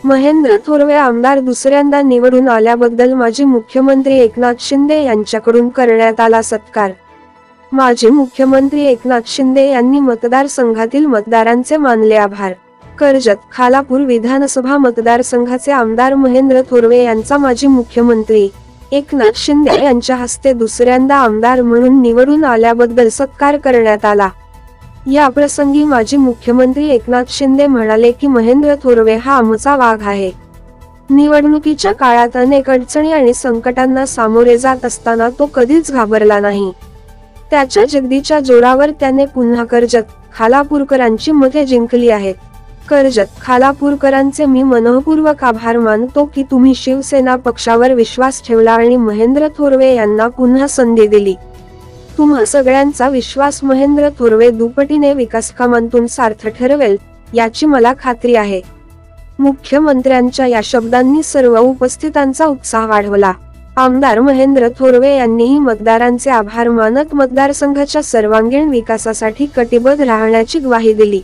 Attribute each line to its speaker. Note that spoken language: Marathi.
Speaker 1: महेंद्र थोरवे आमदार दुसऱ्यांदा निवडून आल्याबद्दल माजी मुख्यमंत्री एकनाथ शिंदे यांच्याकडून करण्यात आला सत्कार। माजी मुख्यमंत्री एकनाथ शिंदे यांनी मतदारसंघातील मतदारांचे मानले आभार। कर्जत खालापूर विधानसभा मतदारसंघाचे आमदार महेंद्र थोरवे यांचा माजी मुख्यमंत्री एकनाथ शिंदे यांच्या हस्ते दुसऱ्यांदा आमदार म्हणून निवडून आल्याबद्दल सत्कार करण्यात आला। या प्रसंगी माजी मुख्यमंत्री एकनाथ शिंदे म्हणाले की महेंद्र थोरवे हा आमचा वाघ आहे। निवडणुकीच्या काळात अनेक अडचणी आणि संकटांना सामोरे जात असताना तो कधीच घाबरला नाही। त्याच्या जिद्दीच्या जोरावर त्याने पुन्हा कर्जत खालापूरकरांची मते जिंकली आहेत। कर्जत खालापूरकरांचे मी मनःपूर्वक आभार मानतो की तुम्ही शिवसेना पक्षावर विश्वास ठेवला आणि महेंद्र थोरवे यांना पुन्हा संधी दिली। तुम्हा सगळ्यांचा विश्वास महेंद्र थोरवे दुपटीने विकासकामांतून सार्थ ठरवेल याची मला खात्री आहे। मुख्यमंत्र्यांच्या या शब्दांनी सर्व उपस्थितांचा उत्साह वाढवला। आमदार महेंद्र थोरवे यांनीही मतदारांचे आभार मानत मतदारसंघाच्या सर्वांगीण विकासासाठी कटिबद्ध राहण्याची ग्वाही दिली।